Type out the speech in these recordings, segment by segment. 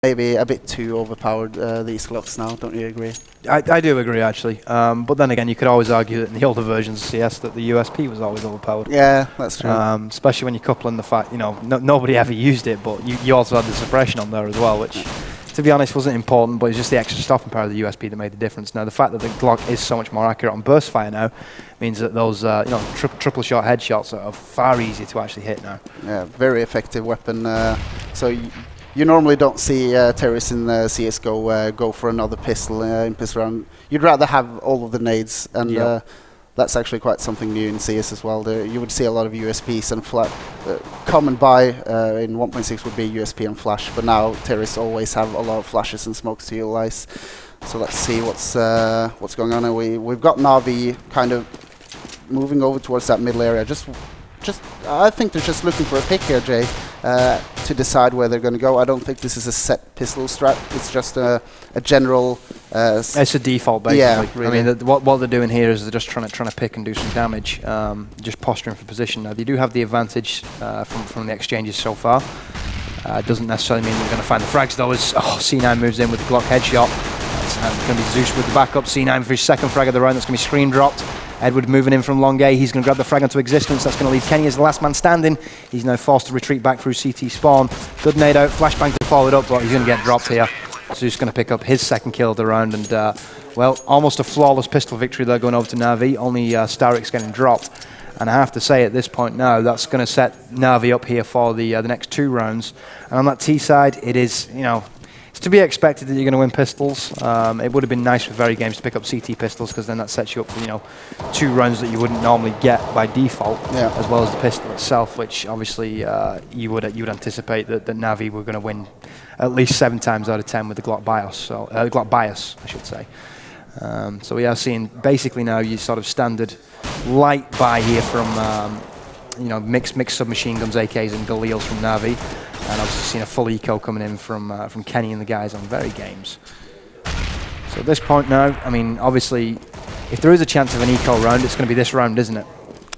maybe a bit too overpowered, these Glocks now. Don't you agree? I do agree, actually. But then again, you could always argue that in the older versions of CS that the USP was always overpowered. Yeah, that's true. Especially when you couple in the fact, you know, nobody ever used it, but you also had the suppression on there as well, which, to be honest, wasn't important, but it's just the extra stopping power of the USP that made the difference. Now, the fact that the Glock is so much more accurate on burst fire now means that those, you know, triple shot headshots are far easier to actually hit now. Yeah, very effective weapon. So you normally don't see terrorists in CS:GO go for another pistol in pistol round. You'd rather have all of the nades, and that's actually quite something new in CS as well. You would see a lot of USPs and common buy in 1.6 would be USP and flash, but now terrorists always have a lot of flashes and smokes to utilize. So let's see what's going on. And we've got Na'Vi kind of moving over towards that middle area. I think they're just looking for a pick here, Jay, to decide where they're going to go. I don't think this is a set pistol strat. It's just a general. It's a default, basically. Yeah, really. I mean, what they're doing here is they're just trying to pick and do some damage, just posturing for position. Now, they do have the advantage from the exchanges so far. Doesn't necessarily mean they're going to find the frags, though, as C9 moves in with the Glock headshot. It's going to be Zeus with the backup. C9 for his second frag of the round. That's going to be screen dropped. Edward moving in from long A. He's going to grab the frag into existence. That's going to leave Kenny as the last man standing. He's now forced to retreat back through CT spawn. Good nade out. Flashbang to follow it up, but he's going to get dropped here. Zeus going to pick up his second kill of the round. And, well, almost a flawless pistol victory there going over to Na'Vi. Only Starrick's getting dropped. And I have to say at this point now, that's going to set Na'Vi up here for the next 2 rounds. And on that T side, it is, you know, it's to be expected that you're going to win pistols. It would have been nice for Very Games to pick up CT pistols, because then that sets you up for, you know, 2 rounds that you wouldn't normally get by default, as well as the pistol itself, which obviously you would anticipate that Na'Vi were going to win at least 7 times out of 10 with the Glock BIOS, so Glock BIOS, I should say. So we are seeing basically now your sort of standard light buy here from you know, mixed submachine guns, AKs, and Galeals from Na'Vi. And obviously seen a full eco coming in from Kenny and the guys on Very Games. So at this point now, I mean, obviously, if there is a chance of an eco round, it's going to be this round, isn't it?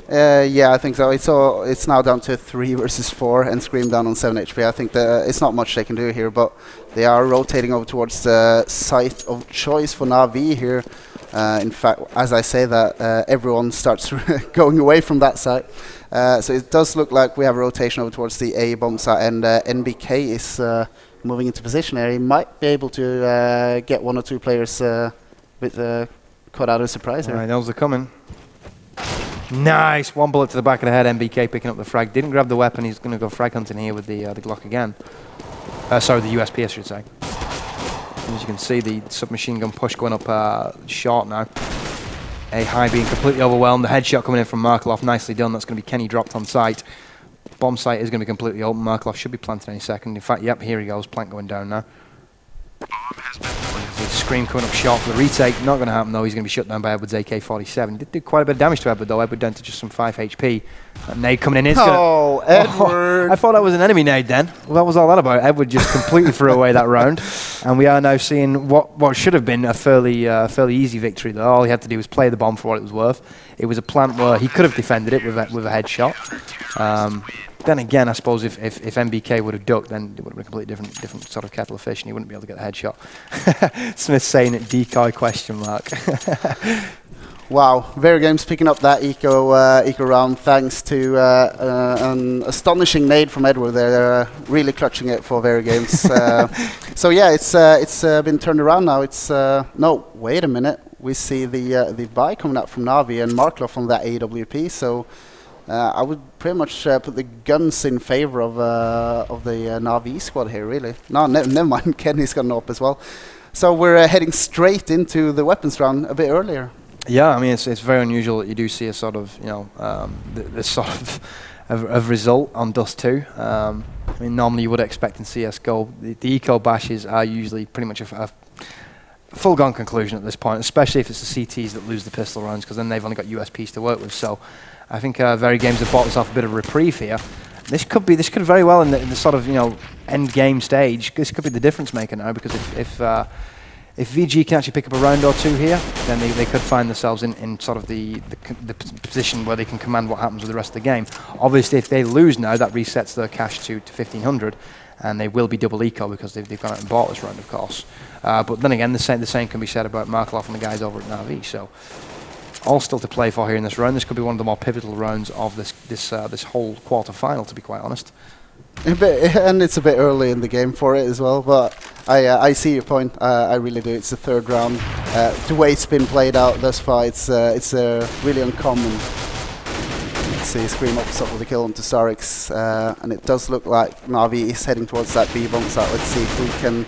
Yeah, I think so. It's now down to 3 versus 4 and Scream down on 7 HP. I think it's not much they can do here, but they are rotating over towards the site of choice for Na'Vi here. In fact, as I say that, everyone starts going away from that site. So it does look like we have a rotation over towards the A bomb site, and NBK is moving into position here. He might be able to get 1 or 2 players with caught out of surprise here. All right, those are coming. Nice, 1 bullet to the back of the head. NBK picking up the frag. Didn't grab the weapon. He's going to go frag hunting here with the Glock again. Sorry, the USP, I should say. As you can see, the submachine gun push going up short now. A high being completely overwhelmed. The headshot coming in from Markelov. Nicely done. That's going to be Kenny dropped on site. Bomb site is going to be completely open. Markelov should be planted any second. In fact, yep, here he goes. Plank going down now. Scream coming up short for the retake. Not going to happen though. He's going to be shut down by Edward's AK-47. He did do quite a bit of damage to Edward though. Edward down to just some 5 HP. That nade coming in. Edward! Oh, I thought that was an enemy nade then. Well, that was all that about. Edward just completely threw away that round. And we are now seeing what should have been a fairly easy victory though. All he had to do was play the bomb for what it was worth. It was a plant where he could have defended it with a headshot. Then again, I suppose if MBK would have ducked, then it would have been a completely different sort of kettle of fish, and he wouldn't be able to get the headshot. Smith saying it, decoy question mark. Wow, Very Games picking up that eco round thanks to an astonishing nade from Edward. They're really clutching it for Very Games. So yeah, it's been turned around now. It's no, wait a minute. We see the buy coming out from Na'Vi and Markelov on that AWP. So I would pretty much put the guns in favor of the Na'Vi squad here. Really, no, never mind. Kenny's got an op as well. So we're heading straight into the weapons round a bit earlier. Yeah, I mean it's very unusual that you do see a sort of, you know, this sort of result on Dust 2. I mean normally you would expect in CS:GO the eco bashes are usually pretty much a full-gone conclusion at this point, especially if it's the CTs that lose the pistol rounds, because then they've only got USPs to work with. So I think Very Games have bought themselves a bit of reprieve here. This could very well in the sort of, you know, end game stage. This could be the difference maker now, because if VG can actually pick up a round or 2 here, then they could find themselves in sort of the position where they can command what happens with the rest of the game. Obviously, if they lose now, that resets their cash to 1,500, and they will be double eco because they've gone out and bought this round, of course. But then again, the same can be said about Markelov and the guys over at Na'Vi. So all still to play for here in this round. This could be one of the more pivotal rounds of this whole quarter-final, to be quite honest. And it's a bit early in the game for it as well, but I see your point. I really do. It's the third round. The way it's been played out thus far, it's really uncommon. Let's see, Scream ups up with a kill onto Starix, and it does look like Na'Vi is heading towards that B bomb site. Let's see if we can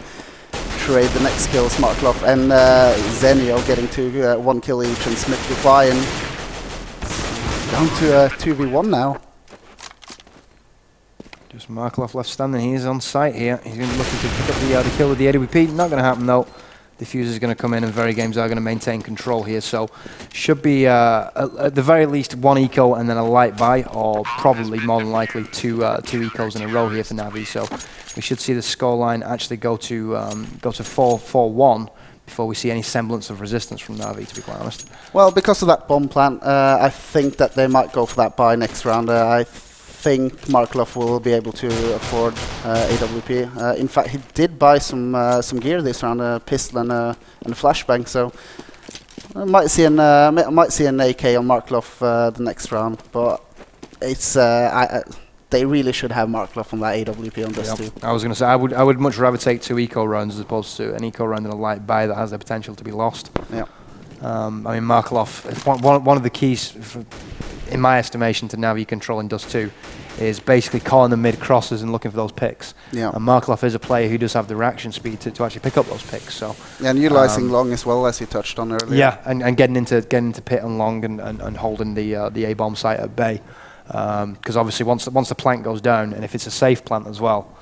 trade the next kills. Markelov and Zenio getting to 1 kill each, and Smith reply, and down to 2v1 now. Just Markelov left standing. He is on site here. He's going to be looking to pick up the kill with the AWP. Not going to happen though. Diffuser's going to come in, and Very Games are going to maintain control here. So should be at the very least 1 eco and then a light buy, or probably more than likely two ecos in a row here for Na'Vi. So we should see the scoreline actually go to 4-1 before we see any semblance of resistance from Na'Vi, to be quite honest. Well, because of that bomb plant, I think that they might go for that buy next round. I think Markelov will be able to afford AWP. In fact, he did buy some gear this round, a pistol and a flashbang. So I might see an AK on Markelov the next round. But it's they really should have Markelov on that AWP on this too. I was going to say I would much rather take 2 eco rounds as opposed to an eco round and a light buy that has the potential to be lost. Yeah. I mean, Markelov, one of the keys, in my estimation, to Na'Vi controlling Dust 2 is basically calling the mid crosses and looking for those picks. Yeah. And Markelov is a player who does have the reaction speed to actually pick up those picks. So yeah, and utilising long as well, as you touched on earlier. Yeah, and getting into pit and long and holding the A bomb site at bay. Because obviously once the plant goes down, and if it's a safe plant as well,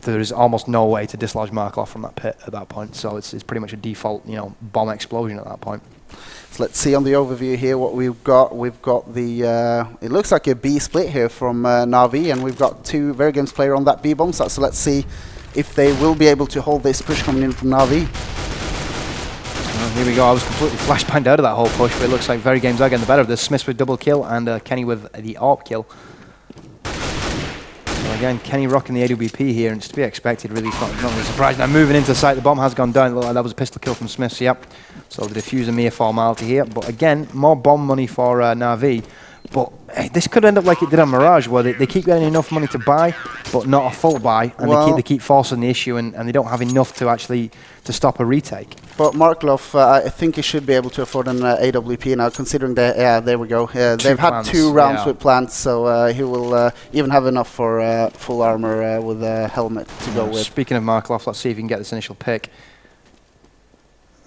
there is almost no way to dislodge Markelov from that pit at that point. So it's pretty much a default, bomb explosion at that point. So let's see on the overview here what we've got. We've got the it looks like a B split here from Na'Vi, and we've got 2 Very Games player on that B bomb site. So let's see if they will be able to hold this push coming in from Na'Vi. Here we go. I was completely flashbanged out of that whole push, but it looks like Very Games are getting the better of this. Smith with double kill and Kenny with the AWP kill. So again, Kenny rocking the AWP here, and it's to be expected, really. It's not really surprising. Now moving into sight, the bomb has gone down. It looked like that was a pistol kill from Smith, so yep. So the diffuser mere formality here. But again, more bomb money for Na'Vi. But hey, this could end up like it did on Mirage, where they keep getting enough money to buy, but not a full buy, and they keep forcing the issue, and they don't have enough to actually stop a retake. But Markelov, I think he should be able to afford an AWP now, considering that, yeah, there we go. They've had 2 rounds with plants, so he will even have enough for full armor with a helmet to go with. Speaking of Markelov, let's see if he can get this initial pick.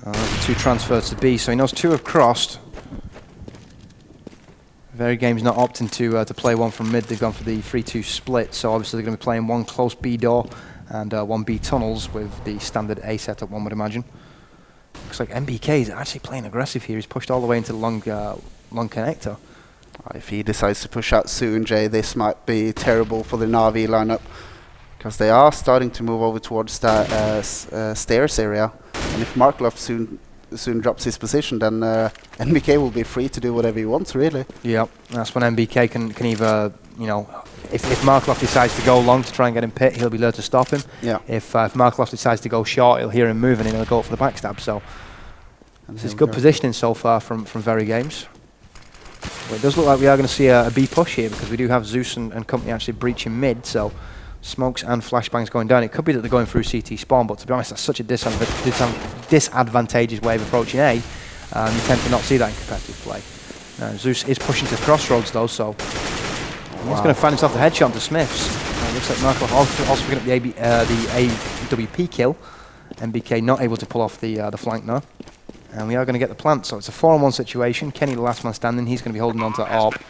2 transfers to B, so he knows 2 have crossed. Very Games not opting to play 1 from mid. They've gone for the 3-2 split, so obviously they're going to be playing 1 close B door and 1 B tunnels with the standard A setup, one would imagine. Looks like MBK is actually playing aggressive here. He's pushed all the way into the long connector. If he decides to push out soon, Jay, this might be terrible for the Na'Vi lineup, because they are starting to move over towards that stairs area. And if Markelov soon drops his position, then NBK will be free to do whatever he wants, really. Yep, that's when NBK can either, if Markelov decides to go long to try and get him pit, he'll be there to stop him. Yeah. If Markelov decides to go short, he'll hear him moving and he'll go for the backstab. So this is good positioning so far from Very Games. Well, it does look like we are going to see a B push here, because we do have Zeus and company actually breaching mid. So smokes and flashbangs going down. It could be that they're going through CT spawn, but to be honest, that's such a disadvantageous way of approaching A. You tend to not see that in competitive play. Zeus is pushing to crossroads though, so he's going to find himself the headshot to Smiths. Looks like Markelov also picking up the AWP kill. MBK not able to pull off the flank now. And we are going to get the plant, so it's a 4-on-1 situation. Kenny, the last man standing, he's going to be holding on to AWP.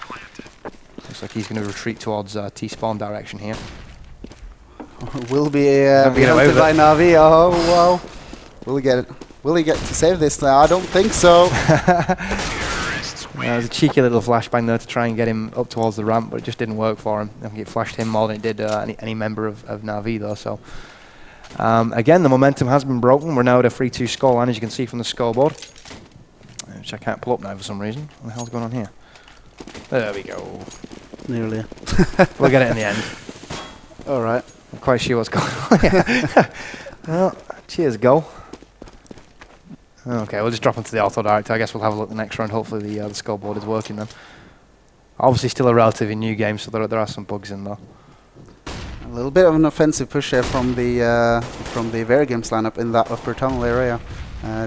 Looks like he's going to retreat towards T-spawn direction here. Will be hunted by Na'Vi. Oh, wow. Will he get it? Will he get to save this now? I don't think so. There's a cheeky little flashbang there to try and get him up towards the ramp, but it just didn't work for him. I think it flashed him more than it did any member of Na'Vi though. So again, the momentum has been broken. We're now at a 3-2 scoreline, as you can see from the scoreboard, which I can't pull up now for some reason. What the hell's going on here? There we go. Nearly. We'll get it in the end. All right. Not quite sure what's going on. Well, cheers, goal. Okay, we'll just drop into the auto direct. I guess we'll have a look the next round. Hopefully the scoreboard is working then. Obviously still a relatively new game, so there are some bugs in there. A little bit of an offensive push here from the Varigames lineup in that upper tunnel area.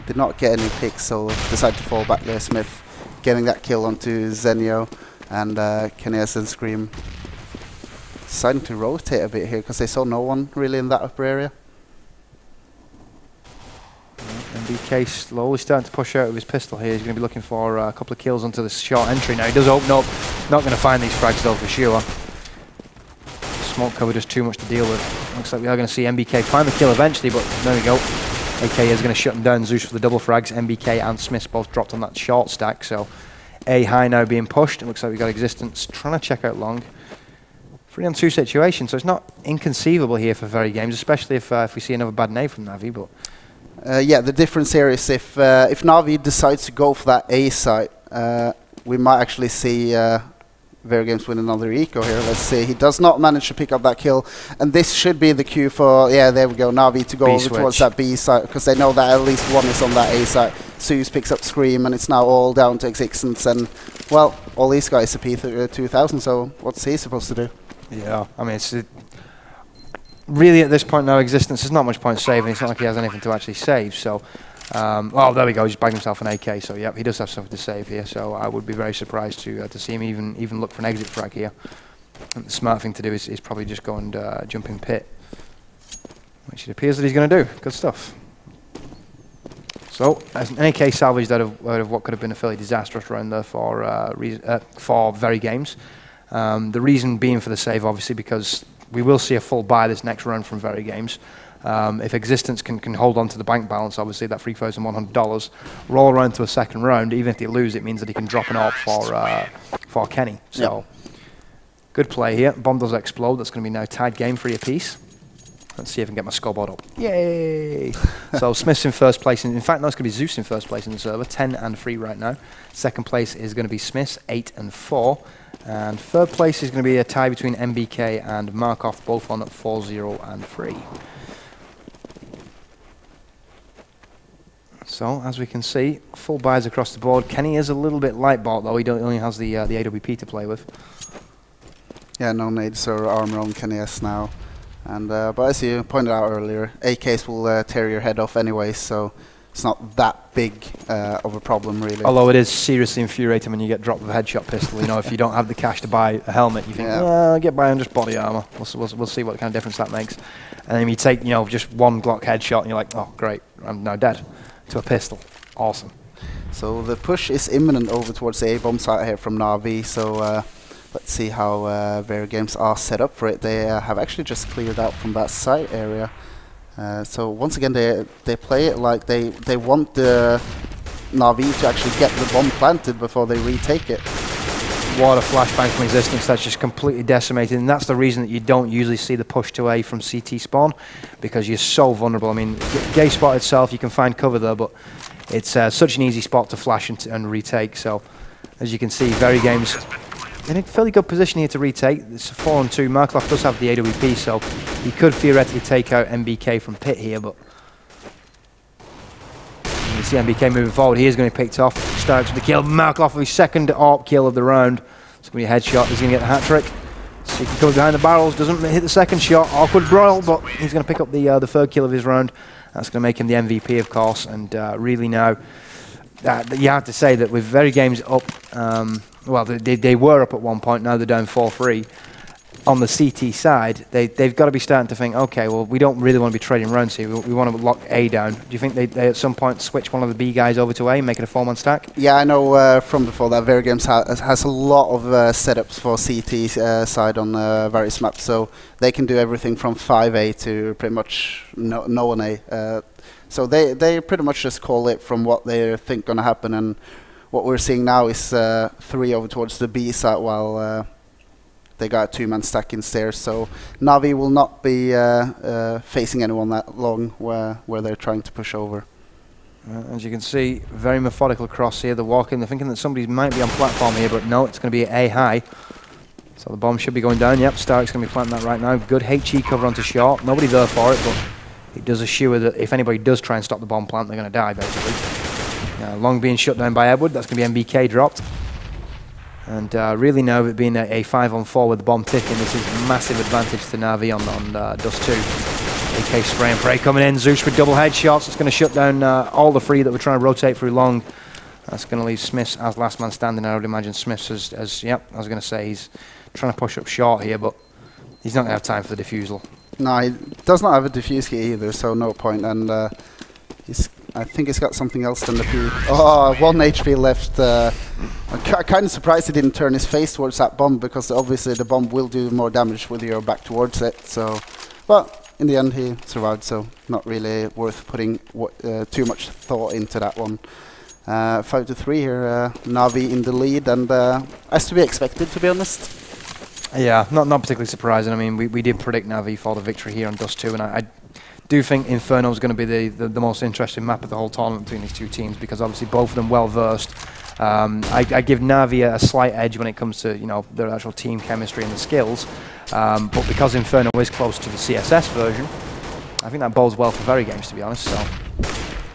Did not get any picks, so decided to fall back there. Smith getting that kill onto Zenio, and Catz and Scream deciding to rotate a bit here because they saw no one really in that upper area. MBK slowly starting to push out with his pistol here. He's going to be looking for a couple of kills onto this short entry now. He does open up. Not going to find these frags though for sure. Smoke cover just too much to deal with. Looks like we are going to see MBK find the kill eventually, but there we go. AK is going to shut him down. Zeus for the double frags. MBK and Smith both dropped on that short stack, so A high now being pushed. It looks like we've got Existence trying to check out long. 3-on-2 situation, so it's not inconceivable here for Varigames, especially if we see another bad nade from Navi. But yeah, the difference here is if Navi decides to go for that A site, we might actually see Varigames win another eco here. Let's see. He does not manage to pick up that kill, and this should be the cue for, yeah, there we go, Navi to go B over switch towards that B site, because they know that at least one is on that A site. Zeus picks up Scream, and it's now all down to Existence, and, well, all these guys are P2000, so what's he supposed to do? yeah, I mean, it's really at this point now, Existence, there's not much point saving. It's not like he has anything to actually save, so oh, there we go. He's bagged himself an AK. So yep, he does have something to save here. So I would be very surprised to see him even look for an exit frag here. And the smart thing to do is probably just go and jump in pit, which it appears that he's going to do. Good stuff. So as an AK salvaged out of what could have been a fairly disastrous round there for Varigames. The reason being for the save, obviously, because we will see a full buy this next round from Varigames. If Existence can hold on to the bank balance, obviously that $3,100, roll around to a second round, even if they lose, it means that he can drop an AWP for Kenny. So, yep. Good play here. Bomb does explode. That's going to be now tied game 3 apiece. Let's see if I can get my scoreboard up. Yay! So Smith's in first place. In fact, no, it's going to be Zeus in first place in the server, 10-3 right now. Second place is going to be Smith's, 8-4. And third place is going to be a tie between MBK and Markov, both on at 4-0-3. So, as we can see, full buys across the board. Kenny is a little bit light bought, though. He only has the AWP to play with. Yeah, no nades or armor on Catz now. And but as you pointed out earlier, AKs will tear your head off anyway, so it's not that big of a problem, really. Although it is seriously infuriating when you get dropped with a headshot pistol. You know, if you don't have the cash to buy a helmet, you think, well, get by on just body armor. We'll see what kind of difference that makes. And then you take, just one Glock headshot, and you're like, oh, great, I'm now dead. To a pistol. Awesome. So the push is imminent over towards the A-bomb site here from Navi, so let's see how Varigames are set up for it. They have actually just cleared out from that site area. So once again, they play it like they want the Navi to actually get the bomb planted before they retake it. What a flashbang from Existence, that's just completely decimated, and that's the reason that you don't usually see the push to A from CT spawn, because you're so vulnerable. I mean, Gay spot itself, you can find cover there, but it's such an easy spot to flash and retake. So, as you can see, Varigames in a fairly good position here to retake. It's a 4-on-2. Markov does have the AWP, so he could theoretically take out MBK from pit here, but you see MBK moving forward. He is going to be picked off. Starts with the kill. Markov with his second AWP kill of the round. It's going to be a headshot. He's going to get the hat trick. So he can come behind the barrels. Doesn't hit the second shot. Awkward broil, but he's going to pick up the third kill of his round. That's going to make him the MVP, of course. And really now, you have to say that with Varigames up, well, they were up at one point. Now they're down 4-3. On the CT side, they've got to be starting to think, okay, well, we don't really want to be trading rounds here. We want to lock A down. Do you think they at some point switch one of the B guys over to A, make it a 4-man stack? Yeah, I know from before that Varigames has a lot of setups for CT side on various maps, so they can do everything from 5A to pretty much no 1A. So they pretty much just call it from what they think going to happen, and what we're seeing now is 3 over towards the B side, while they got a 2-man stack in stairs, so Navi will not be facing anyone that long where they're trying to push over. As you can see, very methodical cross here. They're walking. They're thinking that somebody might be on platform here, but no, it's going to be A high. So the bomb should be going down. Yep, Starrick's going to be planting that right now. Good HE cover onto short. Nobody there for it, but it does assure that if anybody does try and stop the bomb plant, they're going to die, basically. Long being shut down by Edward. That's going to be MBK dropped. And really now, it being a 5-on-4 with the bomb ticking, this is a massive advantage to Na'Vi on Dust 2. AK spray and pray coming in. Zeus with double headshots. It's going to shut down all the three that we're trying to rotate through long. That's going to leave Smiths as last man standing. I would imagine Smiths as yep, I was going to say he's trying to push up short here, but he's not going to have time for the defusal. No, he does not have a defuse key either, so no point. And I think he's got something else than the P. Oh, 1 HP left. I'm kind of surprised he didn't turn his face towards that bomb, because obviously the bomb will do more damage with your back towards it. So, but in the end he survived, so not really worth putting too much thought into that one. 5-3 here, Na'Vi in the lead, and as to be expected, to be honest. Yeah, not particularly surprising. I mean, we did predict Na'Vi for the victory here on Dust 2, and I do think Inferno is going to be the most interesting map of the whole tournament between these two teams, because obviously both of them well versed. I give Na'Vi a slight edge when it comes to their actual team chemistry and the skills, but because Inferno is close to the CSS version, I think that bodes well for Very Games, to be honest. So.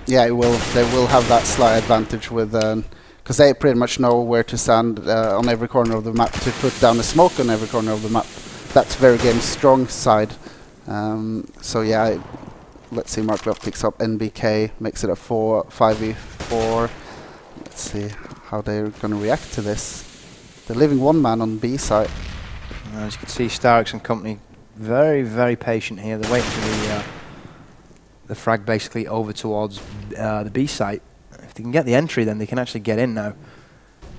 Yeah, it will. They will have that slight advantage with, because they pretty much know where to stand on every corner of the map to put down a smoke on every corner of the map. That's Very Game's strong side. So yeah, let's see. Marklov picks up NBK, makes it a 5v4. Let's see how they're going to react to this. They're leaving one man on B side. As you can see, Starrick's and company very, very patient here. They're waiting for the frag basically over towards the B site. If they can get the entry, then they can actually get in now.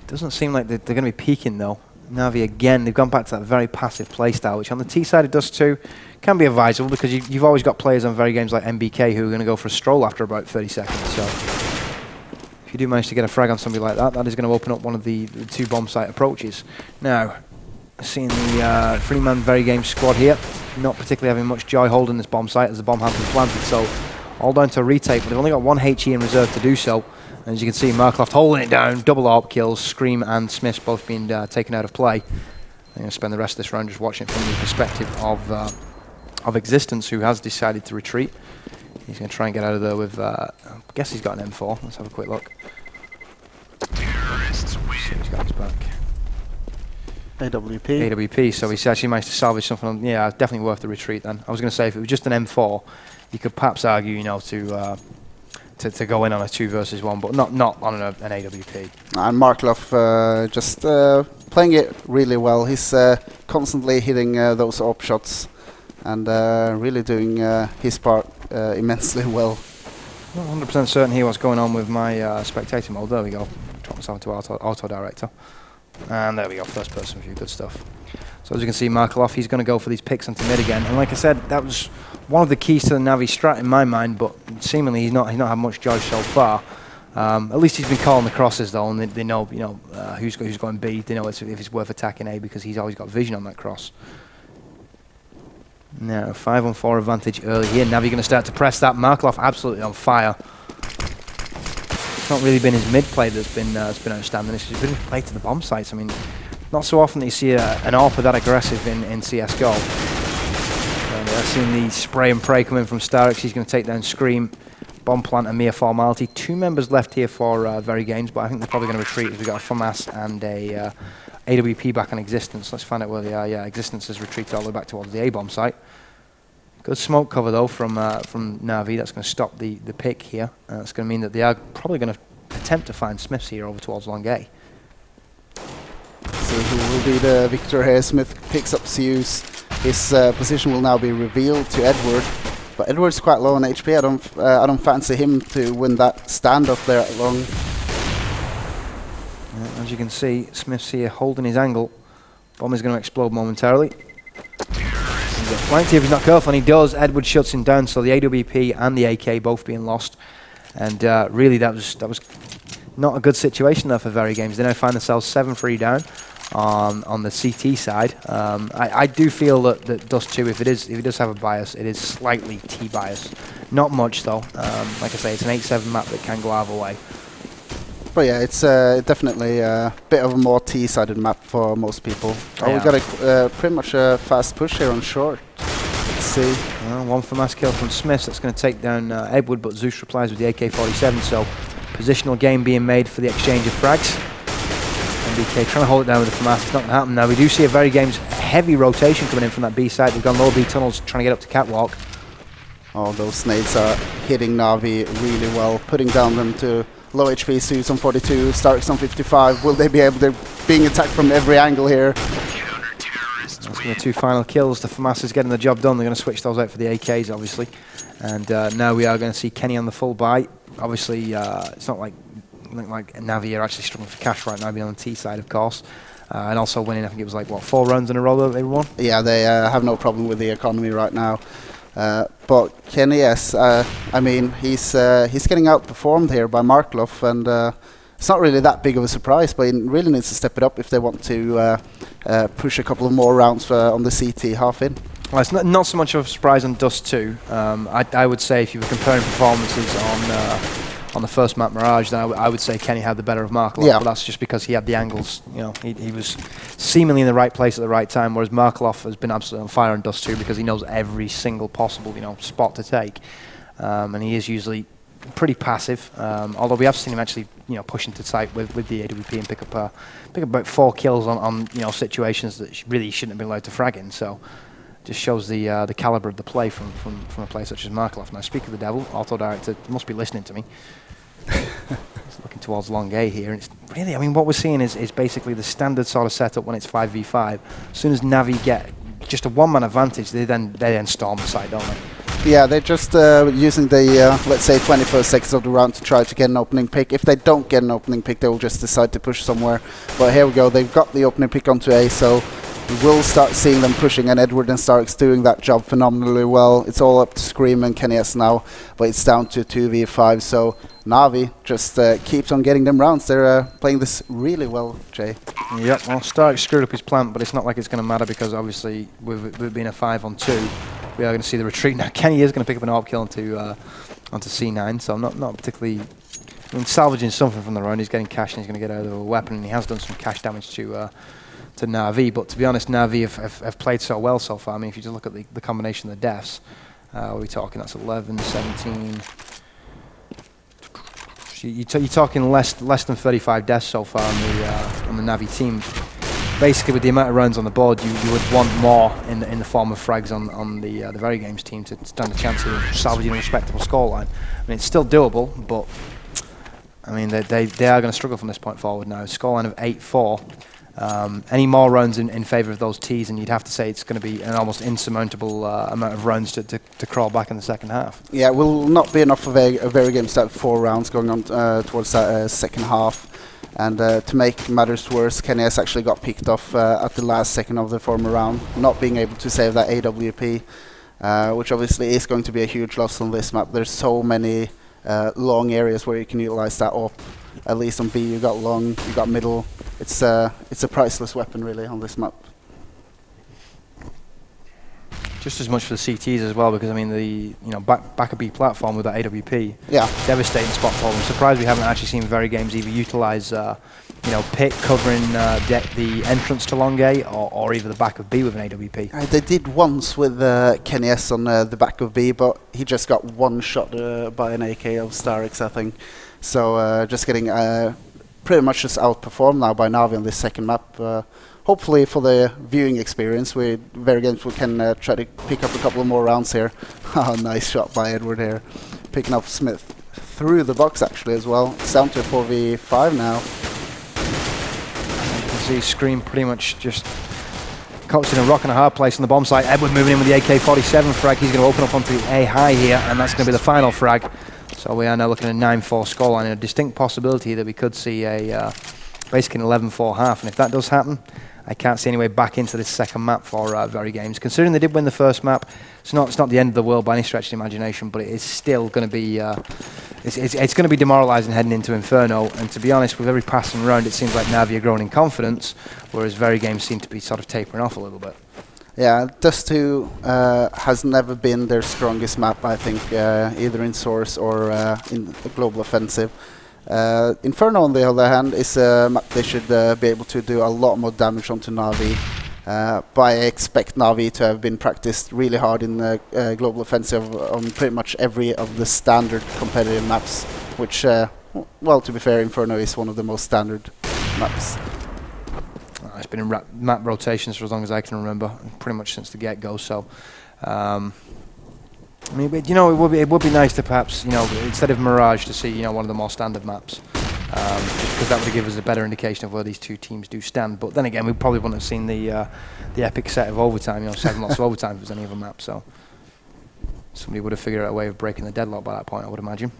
Doesn't seem like they're going to be peeking though. Na'Vi again, they've gone back to that very passive playstyle, which on the T side of Dust 2 can be advisable, because you've always got players on Very Games like MBK who are going to go for a stroll after about 30 seconds. So if you do manage to get a frag on somebody like that, that is going to open up one of the two bomb site approaches. Now, seeing the three-man Very Games squad here, not particularly having much joy holding this bomb site as the bomb has been planted, so all down to a retake, but they've only got 1 HE in reserve to do so. And as you can see, Markloft holding it down, double AWP kills, Scream and Smiths both being taken out of play. I'm going to spend the rest of this round just watching it from the perspective of Existence, who has decided to retreat. He's going to try and get out of there with, I guess he's got an M4. Let's have a quick look. He's got his back. AWP, so he's actually managed to salvage something. Yeah, definitely worth the retreat then. I was going to say, if it was just an M4, you could perhaps argue, to go in on a 2 versus 1, but not on an AWP. And Marklov just playing it really well. He's constantly hitting those AWP shots, and really doing his part immensely well. Not 100% certain here what's going on with my spectator mode. There we go. Drop myself into auto director. And there we go, first person view, good stuff. So as you can see, Markloff, he's going to go for these picks onto mid again. And like I said, that was one of the keys to the Na'Vi strat in my mind, but seemingly he's not had much joy so far. At least he's been calling the crosses though, and they know who's going B. They know if it's worth attacking A, because he's always got vision on that cross. Now 5-on-4 advantage early here. Na'Vi going to start to press that. Markloff absolutely on fire. It's not really been his mid play that's been outstanding. It's been his play to the bomb sites. I mean, not so often that you see an AWP that aggressive in CSGO. I've seen the spray and pray come in from Starrix. He's going to take down Scream, bomb plant, a mere formality. 2 members left here for Very Games, but I think they're probably going to retreat. We've got a FAMAS and a AWP back on Existence. Let's find out where they are. Yeah, Existence has retreated all the way back towards the A bomb site. Good smoke cover though from Na'Vi. That's going to stop the pick here. That's going to mean that they are probably going to attempt to find Smiths here over towards long A. So who will be the victor here? Smith picks up Zeus. His position will now be revealed to Edward, but Edward's quite low on HP. I don't fancy him to win that standoff there at long. As you can see, Smith's here holding his angle. Bomb is going to explode momentarily. He's got flanked here if he's not careful, and he does. Edward shuts him down, so the AWP and the AK both being lost. And really, that was not a good situation there for Very Games. They now find themselves 7-3 down on the CT side. I do feel that Dust 2, if it does have a bias, it is slightly T bias. Not much though. Like I say, it's an 8-7 map that can go either way. But yeah, it's definitely a bit of a more T-sided map for most people. Oh, we got a pretty much a fast push here on short. Let's see. One FAMAS kill from Smiths. That's going to take down Edward, but Zeus replies with the AK-47. So positional game being made for the exchange of frags. MBK trying to hold it down with the FAMAS. It's not going to happen now. We do see a Very Games heavy rotation coming in from that B side. They've gone lower B tunnels trying to get up to Catwalk. Oh, those nades are hitting Na'Vi really well, putting down them to low HP Zeus on 42, Starks on 55. Will they be able to... being attacked from every angle here. That's going to be 2 final kills. The FAMAS is getting the job done. They're going to switch those out for the AKs, obviously. And now we are going to see Kenny on the full buy. Obviously, it's not like Navi are actually struggling for cash right now, being on the T side, of course. And also winning, I think it was like, what, 4 rounds in a row that they won? Yeah, they have no problem with the economy right now. But Kenny, yes, I mean, he's getting outperformed here by Markloff, and it's not really that big of a surprise, but he really needs to step it up if they want to push a couple of more rounds on the CT half in. Well, it's not so much of a surprise on Dust 2. I would say if you were comparing performances on the first map, Mirage, then I would say Kenny had the better of Markloff, but that's just because he had the angles. You know, he was seemingly in the right place at the right time, whereas Markloff has been absolutely on fire on Dust 2 because he knows every single possible, spot to take, and he is usually pretty passive. Although we have seen him actually, push into sight with the AWP and pick up about 4 kills on situations that really shouldn't have been allowed to frag in. So. Just shows the caliber of the play from a player such as Markloff. Now, speak of the devil, Auto Director must be listening to me. He's looking towards long A here, and it's really, I mean, what we're seeing is basically the standard sort of setup when it's 5v5. As soon as Navi get just a 1-man advantage, they then storm the site, don't they? Yeah, they're just using the let's say 21st seconds of the round to try to get an opening pick. If they don't get an opening pick, they will just decide to push somewhere. But here we go, they've got the opening pick onto A, so we will start seeing them pushing, and Edward and Starks doing that job phenomenally well. It's all up to Scream and Kenny S now, but it's down to 2v5, so Na'Vi just keeps on getting them rounds. They're playing this really well, Jay. Yep, well, Starks screwed up his plant, but it's not like it's going to matter because obviously with being a 5-on-2, we are going to see the retreat. Now, Kenny is going to pick up an AWP kill onto C9, so I'm not particularly... I mean, salvaging something from the round. He's getting cash and he's going to get out of a weapon, and he has done some cash damage to Na'Vi, but to be honest, Na'Vi have played so well so far. I mean, if you just look at the combination of the deaths, we're talking that's 11, 17. You're talking less than 35 deaths so far on the Na'Vi team. Basically, with the amount of rounds on the board, you would want more in the form of frags on the Very Games team to stand a chance of salvaging a respectable scoreline. I mean, it's still doable, but I mean they are going to struggle from this point forward now. Scoreline of 8-4. Any more rounds in favour of those T's, and you'd have to say it's going to be an almost insurmountable amount of rounds to crawl back in the second half. Yeah, it will not be enough of a Very Game start 4 rounds going on towards that second half. And to make matters worse, Kenny S actually got picked off at the last second of the former round, not being able to save that AWP, which obviously is going to be a huge loss on this map. There's so many long areas where you can utilize that up. At least on B, you got long, you got middle. It's a priceless weapon, really, on this map. Just as much for the CTs as well, because I mean the back of B platform with that AWP, devastating spot for them. I'm surprised we haven't actually seen Very Games either utilise pit covering the entrance to long A or either the back of B with an AWP. They did once with Kenny S on the back of B, but he just got one shot by an AK of Starix, I think. So just getting pretty much just outperformed now by Na'Vi on this second map. Hopefully for the viewing experience, Very Games can try to pick up a couple of more rounds here. Nice shot by Edward here. Picking up Smith through the box actually as well. It's down to 4v5 now. You can see Scream pretty much just caught in a rock and a hard place on the bomb site. Edward moving in with the AK-47 frag. He's going to open up onto A high here, and that's going to be the final frag. So we are now looking at a 9-4 scoreline, and a distinct possibility that we could see basically an 11-4 half. And if that does happen, I can't see any way back into this second map for Very Games. Considering they did win the first map, it's not the end of the world by any stretch of the imagination, but it is still going to be it's going to be demoralising heading into Inferno. And to be honest, with every passing round, it seems like Navi are growing in confidence, whereas Very Games seem to be sort of tapering off a little bit. Yeah, Dust 2 has never been their strongest map, I think, either in Source or in the Global Offensive. Inferno, on the other hand, is a map they should be able to do a lot more damage onto Na'Vi. But I expect Na'Vi to have been practiced really hard in the Global Offensive on pretty much every of the standard competitive maps, which, well, to be fair, Inferno is one of the most standard maps. It's been in map rotations for as long as I can remember, pretty much since the get-go. So, I mean, but, you know, it would be nice to perhaps, you know, instead of Mirage, to see, you know, one of the more standard maps, just because that would give us a better indication of where these two teams do stand. But then again, we probably wouldn't have seen the epic set of overtime, you know, 7 lots of overtime if it was any other map. So, somebody would have figured out a way of breaking the deadlock by that point, I would imagine.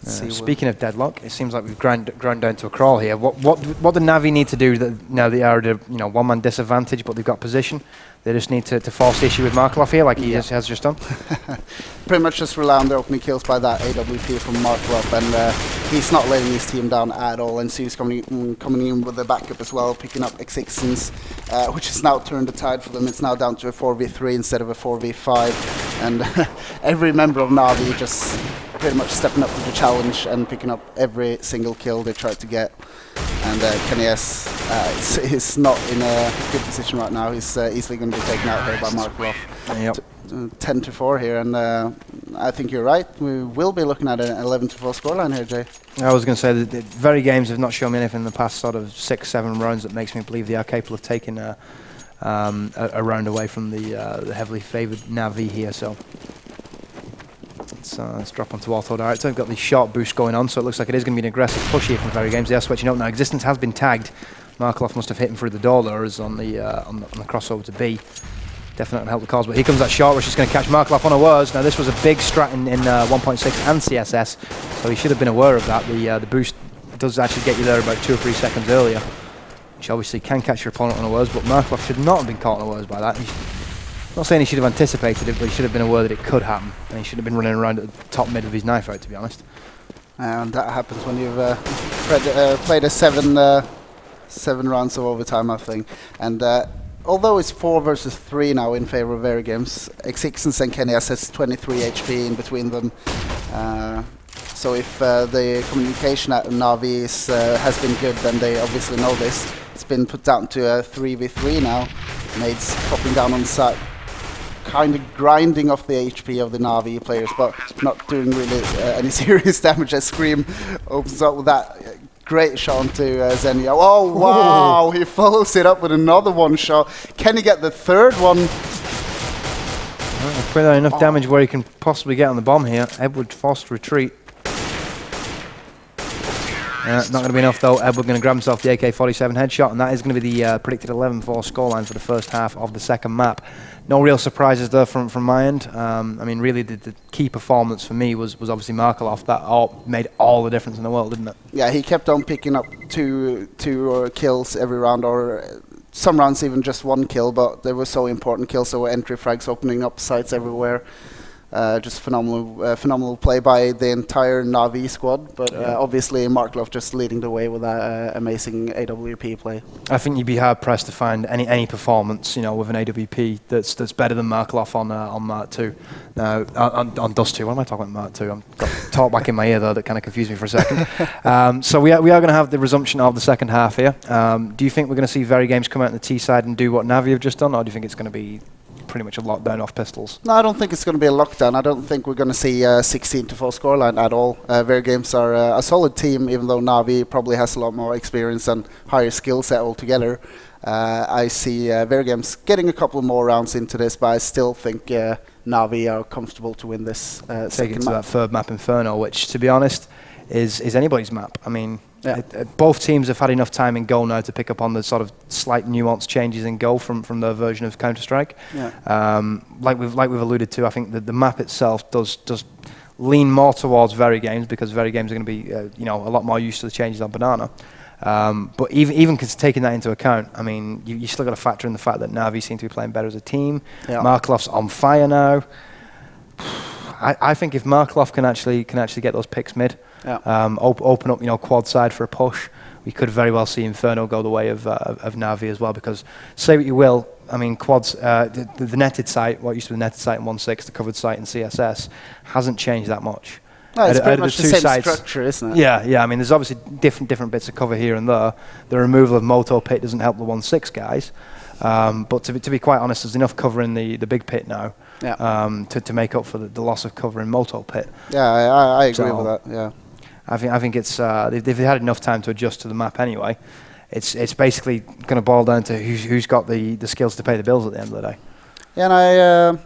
Speaking of deadlock, it seems like we've ground down to a crawl here. What do Na'Vi need to do that now they are at a one-man disadvantage, but they've got position? They just need to force the issue with Markelov here, like he has just done. Pretty much just rely on the opening kills by that AWP from Markelov, and he's not letting his team down at all. And so he's coming in with the backup as well, picking up X6s, which has now turned the tide for them. It's now down to a 4v3 instead of a 4v5, and every member of Na'Vi just pretty much stepping up to the challenge and picking up every single kill they try to get. And Catz is not in a good position right now. He's easily going to be taken out here by Markelov. Yep. 10-4 here, and I think you're right. We will be looking at an 11-4 scoreline here, Jay. I was going to say that the very games have not shown me anything in the past sort of 6-7 rounds that makes me believe they are capable of taking a round away from the heavily favoured Na'Vi here. So let's drop onto Auto Director. We've got the short boost going on, so it looks like it is going to be an aggressive push here from very games. They are switching up now. Existence has been tagged. Markelov must have hit him through the door there, as on the crossover to B. Definitely going to help the cause, but here comes that short rush. It's going to catch Markelov unawares. Now this was a big strat in 1.6 and CSS, so he should have been aware of that. The boost does actually get you there about 2 or 3 seconds earlier, which obviously can catch your opponent unawares, but Markelov should not have been caught unawares by that. I'm not saying he should have anticipated it, but he should have been aware that it could happen, and he should have been running around at the top mid with his knife out, to be honest. And that happens when you've played a 7 rounds of overtime, I think. And although it's 4 versus 3 now in favor of Very Games, X6 and Catz has 23 HP in between them. So if the communication at Na'Vi has been good, then they obviously know this. It's been put down to a 3v3 now. Nades popping down on the side, kind of grinding off the HP of the Na'Vi players, but not doing really any serious damage as Scream opens up with that great shot onto Xenia. Oh wow, he follows it up with another one shot. Can he get the third one? Well, put enough damage where he can possibly get on the bomb here. Edward forced retreat. Not going to be enough though. Edward going to grab himself the AK-47 headshot, and that is going to be the predicted 11-4 scoreline for the first half of the second map. No real surprises there from my end. I mean, really, the key performance for me was obviously Markelov. That made all the difference in the world, didn't it? Yeah, he kept on picking up two kills every round, or some rounds even just 1 kill, but they were so important kills, so entry frags opening up sites everywhere. Just phenomenal play by the entire Na'Vi squad, but obviously Markelov just leading the way with that amazing AWP play. I think you'd be hard pressed to find any performance, you know, with an AWP that's better than Markelov on Mark 2. Now on Dust 2. What am I talking about Mark 2? I've got talk back in my ear though that kind of confused me for a second. So we are going to have the resumption of the second half here. Do you think we're going to see Very Games come out on the T side and do what Na'Vi have just done, or do you think it's going to be pretty much a lockdown off pistols? No, I don't think it's going to be a lockdown. I don't think we're going to see a 16-4 scoreline at all. Very Games are a solid team, even though Na'Vi probably has a lot more experience and higher skill set altogether. I see Very Games getting a couple more rounds into this, but I still think Na'Vi are comfortable to win this Take it to that third map, Inferno, which, to be honest, is anybody's map. I mean, both teams have had enough time in goal now to pick up on the sort of slight nuanced changes in goal from their version of Counter-Strike. Like we've alluded to, I think that the map itself does lean more towards Very Games, because Very Games are going to be a lot more used to the changes on Banana. But even taking that into account, I mean, you still got to factor in the fact that Na'Vi seem to be playing better as a team. Markelov's on fire now. I think if Markelov can actually get those picks mid, open up quad side for a push, we could very well see Inferno go the way of Na'Vi as well. Because say what you will, I mean, quads, the netted site, what used to be the netted site in 1.6, the covered site in CSS, hasn't changed that much. No, it's out pretty of much the the two same sides. structure, isn't it? Yeah, yeah. I mean, there's obviously different bits of cover here and there. The removal of Moto Pit doesn't help the 1-6 guys. But to be quite honest, there's enough cover in the big pit now to make up for the loss of cover in Moto Pit. Yeah, I agree with that. Yeah, I think it's they've had enough time to adjust to the map anyway. It's basically going to boil down to who's got the skills to pay the bills at the end of the day. Yeah, and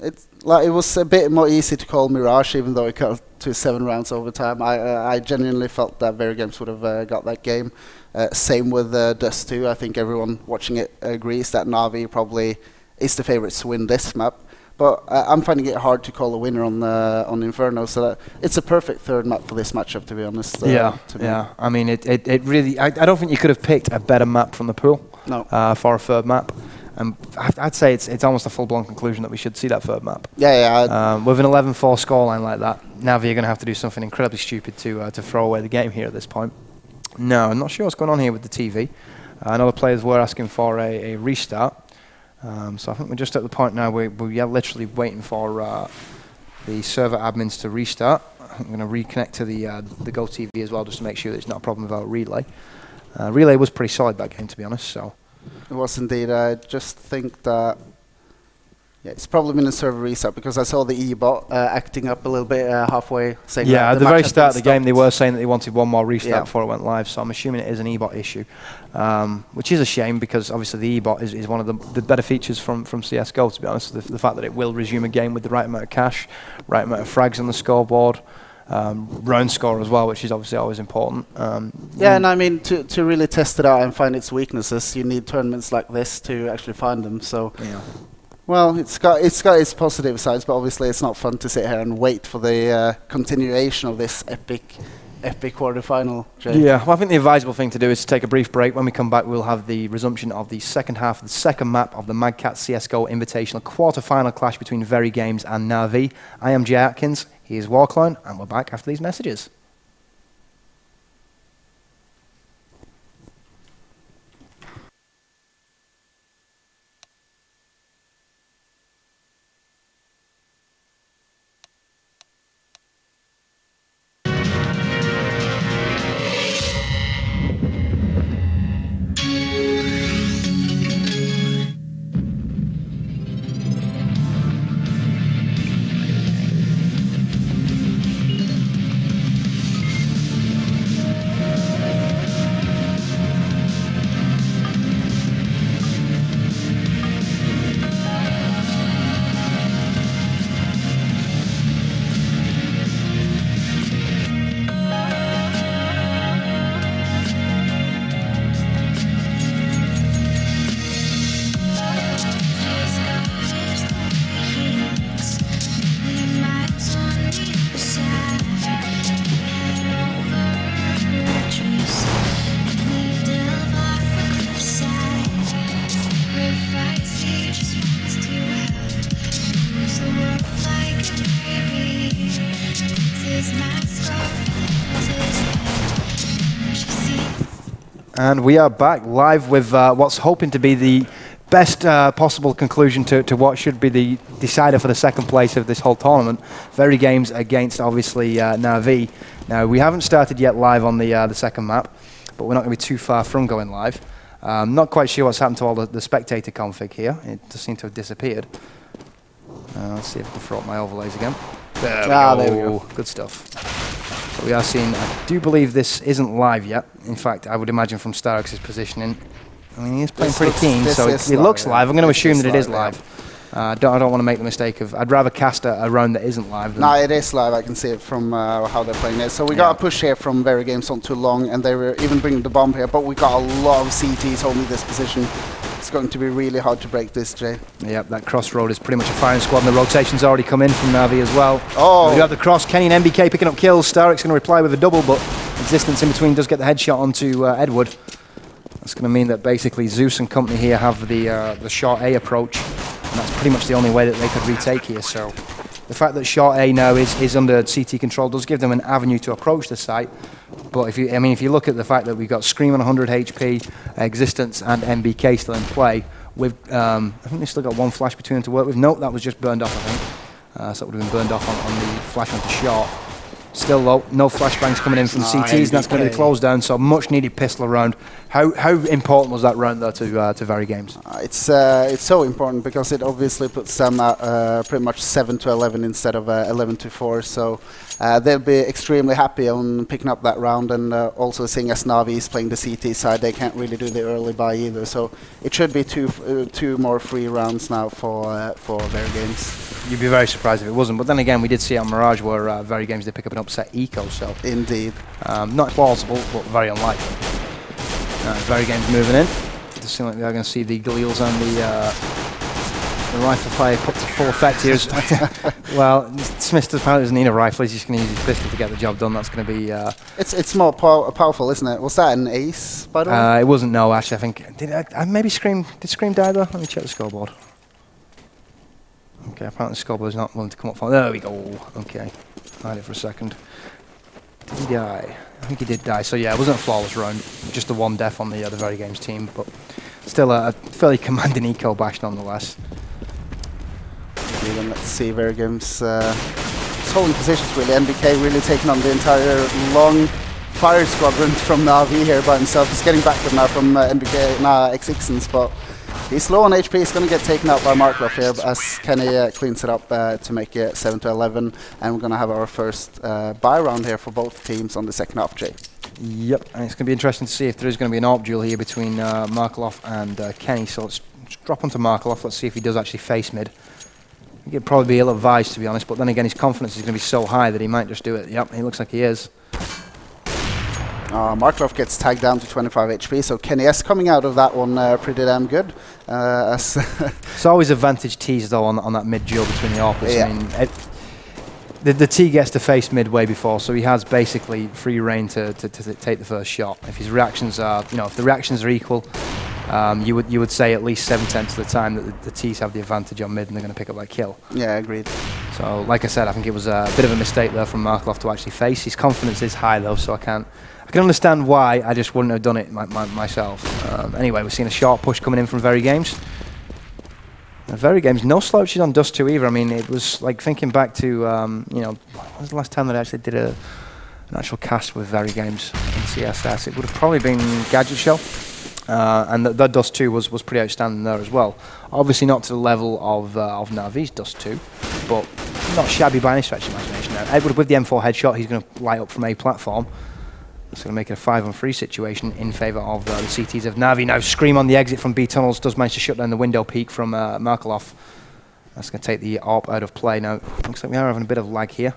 it was a bit more easy to call Mirage, even though it got to 7 rounds overtime. I genuinely felt that Very Games would have got that game. Same with Dust 2. I think everyone watching it agrees that Na'Vi probably is the favorite to win this map. But I'm finding it hard to call a winner on Inferno. So it's a perfect third map for this matchup, to be honest. Yeah. I mean, it really. I don't think you could have picked a better map from the pool. No. For a third map. I'd say it's almost a full-blown conclusion that we should see that third map. Yeah. With an 11-4 scoreline like that, Na'Vi are going to have to do something incredibly stupid to throw away the game here at this point. No, I'm not sure what's going on here with the TV. I know the players were asking for a restart. So I think we're just at the point now where we are literally waiting for the server admins to restart. I'm going to reconnect to the Go TV as well, just to make sure that it's not a problem with our relay. Relay was pretty solid that game, to be honest. So. It was indeed. I just think that it's probably been a server reset because I saw the E-bot acting up a little bit halfway. Saying yeah, at the very start of the game, they were saying that they wanted one more restart before it went live. So I'm assuming it is an E-bot issue, which is a shame because obviously the E-bot is one of the better features from CS:GO. To be honest, the fact that it will resume a game with the right amount of cash, right amount of frags on the scoreboard. Round score as well, which is obviously always important. And I mean, to really test it out and find its weaknesses, you need tournaments like this to actually find them. So, well, it's got its positive sides, but obviously it's not fun to sit here and wait for the continuation of this epic quarterfinal. Jay. Yeah, well, I think the advisable thing to do is to take a brief break. When we come back, we'll have the resumption of the second half of the second map of the Catz CS:GO Invitational quarterfinal clash between Very Games and Na'Vi. I am Jay Atkins. He is Warclone, and we're back after these messages. And we are back live with what's hoping to be the best possible conclusion to what should be the decider for the second place of this whole tournament. Very Games against, obviously, Na'Vi. Now, we haven't started yet live on the second map, but we're not going to be too far from going live. Not quite sure what's happened to all the spectator config here. It does seem to have disappeared. Let's see if I can throw up my overlays again. There we go. Good stuff. So we are seeing, I do believe this isn't live yet. In fact, I would imagine from Starix's positioning, I mean, he's playing pretty keen, so it looks live. I'm going to assume that it is live. I don't want to make the mistake of, I'd rather cast a round that isn't live. No, it is live. I can see it from how they're playing it. So we got a push here from Very Games not too long, and they were even bringing the bomb here, but we got a lot of CTs holding this position. It's going to be really hard to break this, Jay. Yep, that crossroad is pretty much a firing squad, and the rotation's already come in from Na'Vi as well. Oh! We have the cross. Kenny and MBK picking up kills. Starix going to reply with a double, but Existence in between does get the headshot onto Edward. That's going to mean that basically Zeus and company here have the short A approach, and that's pretty much the only way that they could retake here. So the fact that short A now is under CT control does give them an avenue to approach the site. But if you look at the fact that we've got Scream on 100 HP, Existence and MBK still in play, with I think they've still got one flash between them to work with. Nope, that was just burned off, I think. So it would have been burned off on the flash onto short. Still low. No flashbangs coming in from CTs, and that's going to be closed down. So much needed pistol round. How important was that round though to Very Games? It's so important because it obviously puts them at pretty much 7-11 instead of 11-4. So they'll be extremely happy on picking up that round, and also seeing as Navi is playing the CT side, they can't really do the early buy either. So it should be two more free rounds now for Very Games. You'd be very surprised if it wasn't. But then again, we did see on Mirage where Very Games did pick up an upset eco. So indeed, not plausible, but very unlikely. Very Games moving in. It does seem like we are going to see the Galeals and the rifle fire put to full effect here. Well, Smith doesn't need a rifle. He's just going to use his pistol to get the job done. That's going to be... It's more powerful, isn't it? Was that an ace, by the way? It wasn't, no, actually. I think... Did maybe Scream... Did Scream die, though? Let me check the scoreboard. Okay, apparently the scoreboard is not willing to come up for... There we go. Okay. Hide it for a second. Did he die? I think he did die. So, yeah, it wasn't a flawless round. Just the one death on the Very Games team. But still a fairly commanding eco bash, nonetheless. Then let's see Very Games holding positions really. NBK really taking on the entire long fire squadron from Navi here by himself. He's getting back now from NBK, X6, but he's low on HP. He's going to get taken out by Markloff here as Kenny cleans it up to make it 7-11, and we're going to have our first buy round here for both teams on the second half, Jay. Yep, and it's going to be interesting to see if there is going to be an AWP duel here between Markloff and Kenny. So let's drop onto Markloff. Let's see if he does actually face mid. I think it'd probably be ill-advised, to be honest, but then again, his confidence is going to be so high that he might just do it. Yep, he looks like he is. Markloff gets tagged down to 25 HP, so Kenny S coming out of that one pretty damn good. It's always advantage T's, though, on that mid-duel between the AWPers. Yeah. I mean, the T gets to face mid way before, so he has basically free reign to take the first shot. If his reactions are, if the reactions are equal, you would say at least 7/10 of the time that the T's have the advantage on mid and they're going to pick up that kill. Yeah, agreed. So, like I said, I think it was a bit of a mistake there from Markloff to actually face. His confidence is high though, so I can understand why. I just wouldn't have done it myself. Anyway, we're seeing a short push coming in from Very Games. Very Games, no slouches on Dust 2 either. I mean, it was like thinking back to, when was the last time that I actually did an actual cast with Very Games in CSS? It would have probably been Gadget Show. And that Dust 2 was pretty outstanding there as well. Obviously not to the level of Navi's Dust 2, but not shabby by any stretch of imagination. Now, Edward with the M4 headshot, he's going to light up from A platform. That's going to make it a 5-on-3 situation in favour of the CTs of Navi. Now Scream on the exit from B tunnels does manage to shut down the window peak from Markloff. That's going to take the AWP out of play. Now looks like we are having a bit of lag here.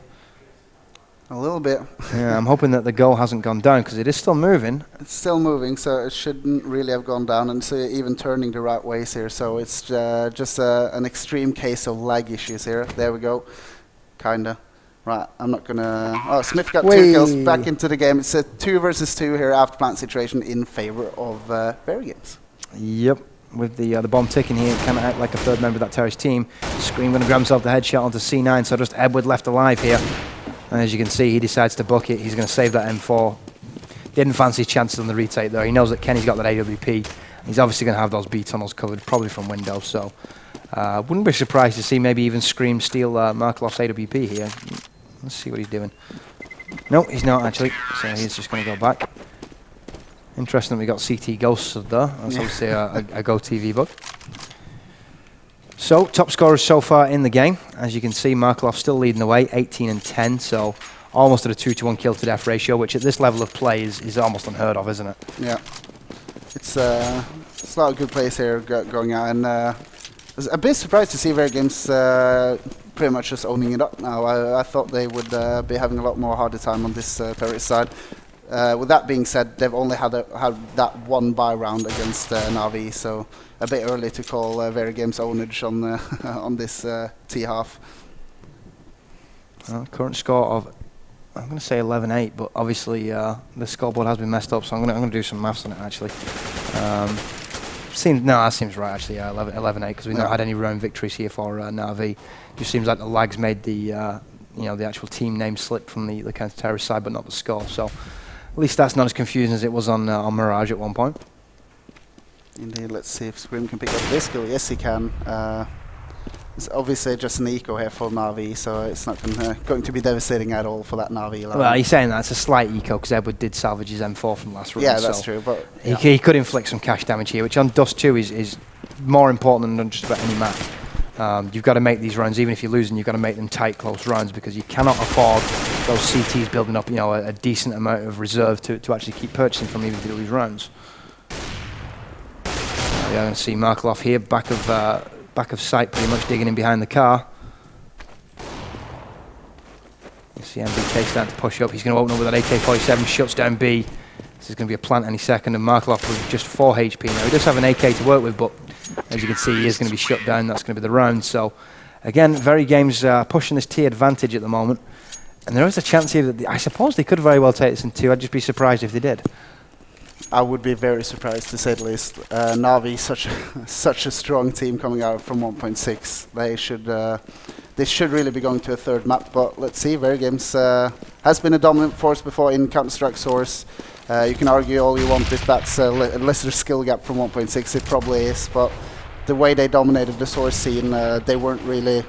A little bit. Yeah, I'm hoping that the goal hasn't gone down because it is still moving. It's still moving, so it shouldn't really have gone down, and so even turning the right ways here. So it's just an extreme case of lag issues here. There we go. Kinda. Right, I'm not gonna... Oh, Smith got 2 kills back into the game. It's a 2 versus 2 here after plant situation in favor of Very Games. Yep, with the bomb ticking here, kind of act like a third member of that terrorist team. Scream going to grab himself the headshot onto C9, so just Edward left alive here. And as you can see, he decides to book it. He's going to save that M4. Didn't fancy his chances on the retake though. He knows that Kenny's got that AWP. He's obviously going to have those B tunnels covered, probably from windows, so... wouldn't be surprised to see maybe even Scream steal Markloff's AWP here. Let's see what he's doing. No, he's not actually, so he's just going to go back. Interesting that we got CT Ghosts there. That's obviously a Go TV book. So, top scorers so far in the game. As you can see, Markloff still leading the way, 18 and 10, so almost at a 2-to-1 kill to death ratio, which at this level of play is almost unheard of, isn't it? Yeah. It's a lot of good plays here going out, and I was a bit surprised to see Very Games pretty much just owning it up now. I thought they would be having a lot more harder time on this terrorist side. With that being said, they've only had that one buy round against Navi, so a bit early to call Very Games ownage on on this T half. Current score of, I'm going to say 11-8, but obviously the scoreboard has been messed up, so I'm going to do some maths on it actually. That seems right actually. 11-8 because we've not had any round victories here for Navi. Just seems like the lags made the the actual team name slip from the counter-terrorist side, but not the score. So at least that's not as confusing as it was on Mirage at one point. Indeed. Let's see if Scream can pick up this kill. Yes, he can. It's obviously just an eco here for Na'Vi, so it's not going to be devastating at all for that Na'Vi line. Well, he's saying that it's a slight eco because Edward did salvage his M4 from last round. Yeah, that's true. But he could inflict some cash damage here, which on Dust 2 is more important than just about any map. You've got to make these rounds, even if you're losing, you've got to make them tight, close rounds because you cannot afford those CTs building up, a decent amount of reserve to actually keep purchasing from even if you lose rounds. We're going to see Markloff here, back of sight, pretty much digging in behind the car. You see MBK starting to push up. He's going to open up with that AK-47, shuts down B. This is going to be a plant any second, and Markloff with just 4 HP now. He does have an AK to work with, but as you can see, he is going to be shut down. That's going to be the round. So, again, Very Games pushing this T advantage at the moment. And there is a chance here that I suppose they could very well take this in 2. I'd just be surprised if they did. I would be very surprised, to say the least. Na'Vi, such a strong team coming out from 1.6. They should really be going to a third map, but let's see. Very Games has been a dominant force before in Counter-Strike Source. You can argue all you want if that's a lesser skill gap from 1.6. It probably is, but the way they dominated the Source scene, they weren't really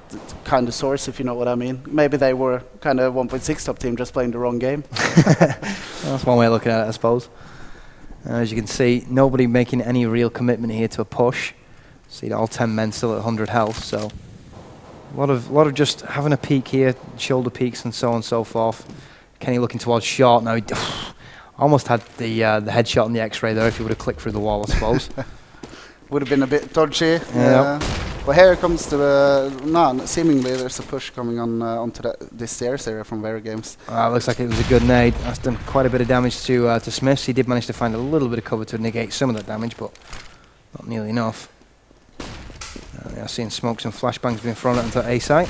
the kind of Source, if you know what I mean. Maybe they were kind of 1.6 top team, just playing the wrong game. Well, that's one way of looking at it, I suppose. As you can see, nobody making any real commitment here to a push. See, all 10 men still at 100 health, so a lot of just having a peek here, shoulder peeks and so on and so forth. Kenny looking towards short now. He almost had the headshot on the X-ray there if he would have clicked through the wall, I suppose. Would have been a bit dodgy. Yeah. Well, here comes the seemingly there's a push coming on onto this stairs area from Very Games. Looks like it was a good nade. That's done quite a bit of damage to Smiths. He did manage to find a little bit of cover to negate some of that damage, but not nearly enough. They are seeing smokes and flashbangs being thrown out into A site.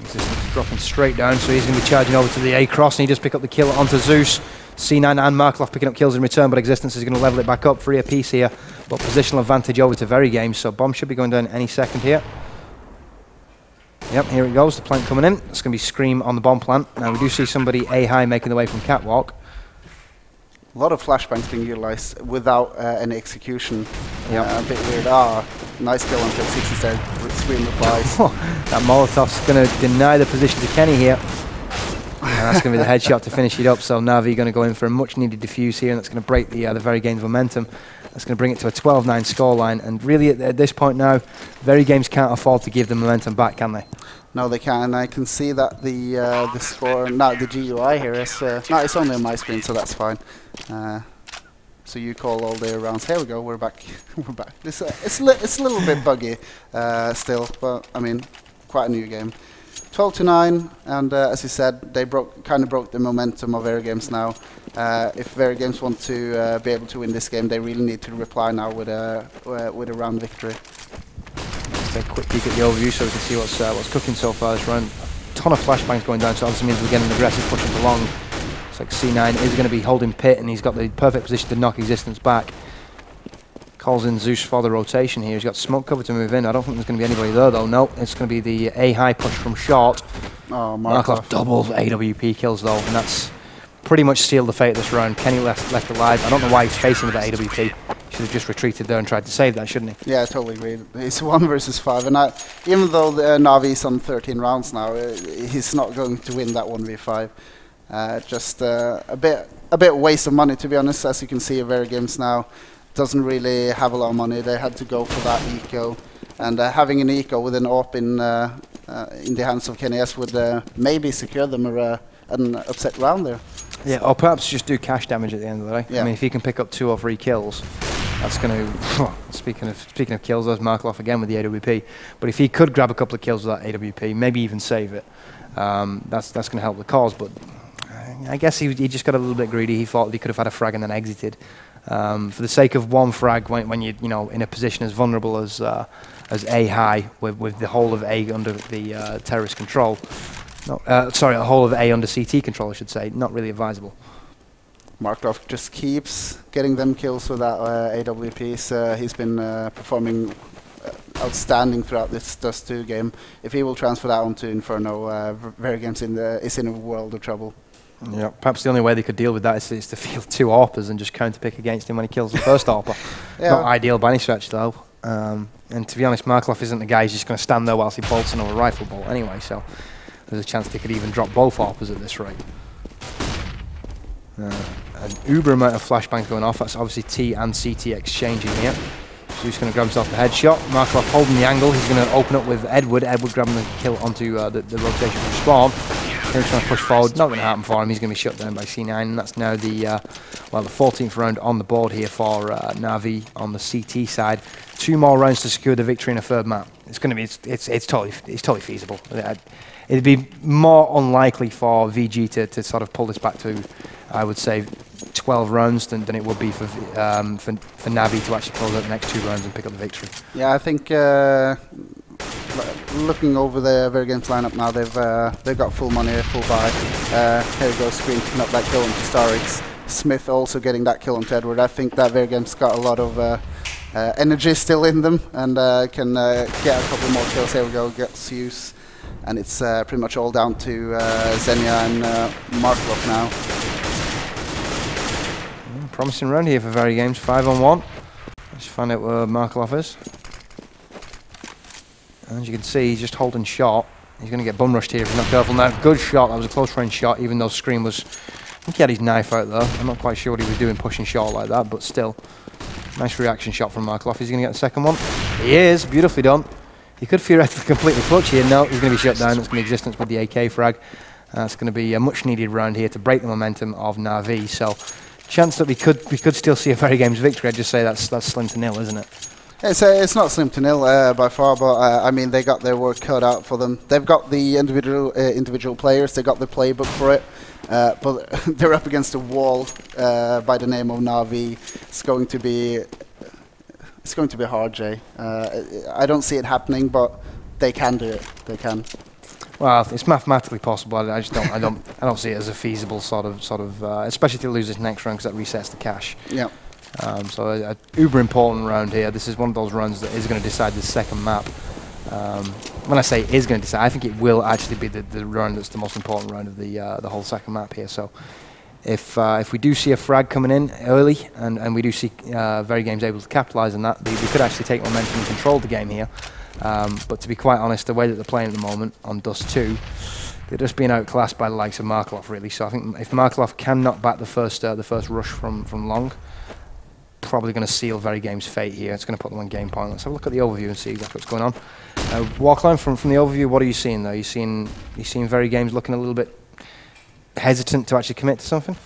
Resistance dropping straight down, so he's going to be charging over to the A cross, and he just pick up the kill onto Zeus. C9 and Markloff picking up kills in return, but Existence is going to level it back up, 3 apiece here, but positional advantage over to Very Games, so bomb should be going down any second here. Yep, here it goes, the plant coming in. It's going to be Scream on the bomb plant. Now we do see somebody A high making the way from Catwalk. A lot of flashbangs being utilized without any execution. Yep. A bit weird. Nice kill on 60 there. Scream replies. That Molotov's going to deny the position to Kenny here. And that's going to be the headshot to finish it up. So Na'Vi going to go in for a much needed defuse here, and that's going to break the Very Games momentum. That's going to bring it to a 12-9 scoreline. And really at this point now, Very Games can't afford to give the momentum back, can they? No, they can. I can see that the score, the GUI here is it's only on my screen, so that's fine. So you call all the rounds. Here we go. We're back. We're back. It's a little bit buggy still, but I mean, quite a new game. 12-9, and as you said, they kind of broke the momentum of Very Games now. If Very Games want to be able to win this game, they really need to reply now with a round victory. Let's take a quick peek at the overview so we can see what's cooking so far this round. A ton of flashbangs going down, so obviously means we're getting an aggressive push along. Looks like C9 is going to be holding pit, and he's got the perfect position to knock Existence back. Calls in Zeus for the rotation here. He's got smoke cover to move in. I don't think there's going to be anybody there though. No, it's going to be the A high push from short. Oh, Markloff double AWP kills though, and that's pretty much sealed the fate of this round. Kenny left alive. I don't know why he's facing with that AWP. Should have just retreated there and tried to save that, shouldn't he? Yeah, I totally agree. It's 1 versus 5, and even though Na'Vi is on 13 rounds now, he's not going to win that 1v5. Just a bit waste of money, to be honest. As you can see, Very Games now doesn't really have a lot of money. They had to go for that eco, and having an eco with an AWP in the hands of Kenny S would maybe secure them an upset round there. Yeah, or perhaps just do cash damage at the end of the day. Yeah. I mean, if he can pick up 2 or 3 kills, that's going to. Speaking of kills, there's Markloff again with the AWP. But if he could grab a couple of kills with that AWP, maybe even save it, that's going to help the cause. But I guess he just got a little bit greedy. He thought he could have had a frag and then exited. For the sake of 1 frag, when you're in a position as vulnerable as A high, with the whole of A under the terrorist control. No, sorry, a whole of A under CT control, I should say. Not really advisable. Markloff just keeps getting them kills with that AWPs. He's been performing outstanding throughout this Dust 2 game. If he will transfer that onto Inferno, Very Games is in a world of trouble. Yeah, perhaps the only way they could deal with that is to field 2 AWPers and just counter pick against him when he kills the first AWPer. Yeah. Not ideal by any stretch, though. And to be honest, Markloff isn't the guy who's just going to stand there whilst he bolts another rifle bolt anyway, so there's a chance they could even drop both AWPers at this rate. An uber amount of flashbangs going off. That's obviously T and CT exchanging here. So he's going to grab himself the headshot. Markloff holding the angle. He's going to open up with Edward. Edward grabbing the kill onto the rotation from spawn. He's trying to push forward. Not going to happen for him. He's going to be shut down by C9. And that's now the 14th round on the board here for Na'Vi on the CT side. 2 more rounds to secure the victory in a third map. It's going to be it's totally feasible. It'd be more unlikely for VG to sort of pull this back to, I would say, 12 rounds than it would be for Na'Vi to actually close out the next 2 rounds and pick up the victory. Yeah, I think looking over the Vergames lineup now, they've got full money, full buy. Here we go, Screen picking up that kill onto Starix. Smith also getting that kill onto Edward. I think that Vergames got a lot of energy still in them and can get a couple more kills. Here we go, gets use. And it's pretty much all down to Xenia and Markloff now. Promising round here for Vergames, 5-on-1. Let's find out where Markloff is. And as you can see, he's just holding short. He's going to get bum rushed here if he's not careful. Now, good shot. That was a close range shot, even though Scream was... I think he had his knife out there. I'm not quite sure what he was doing pushing short like that, but still. Nice reaction shot from Markloff. Is he going to get the second one? He is. Beautifully done. He could theoretically completely clutch here. No, he's going to be shut down. It's going to be existence with the AK frag. It's going to be a much needed round here to break the momentum of Na'Vi. So, chance that we could still see a Vergames victory. I'd just say that's slim to nil, isn't it? It's not slim to nil by far, but I mean they got their work cut out for them. They've got the individual players. They got the playbook for it, but they're up against a wall by the name of Na'Vi. It's going to be hard, Jay. I don't see it happening, but they can do it. They can. Well, it's mathematically possible. I just don't. I don't see it as a feasible sort of. Especially to lose this next round because that resets the cash. Yeah. So a uber important round here. This is one of those rounds that is going to decide the second map. When I say is going to decide, I think it will actually be the round that's the most important round of the whole second map here. So if we do see a frag coming in early and we do see Vergames able to capitalise on that, we could actually take momentum and control the game here. But to be quite honest, the way that they're playing at the moment on Dust 2, they're just being outclassed by the likes of Markloff, really. So I think if Markloff can knock back the first rush from long, probably going to seal Vergames' fate here. It's going to put them on game point. Let's have a look at the overview and see exactly what's going on. Walkline, from the overview, what are you seeing though? You seeing Vergames looking a little bit hesitant to actually commit to something?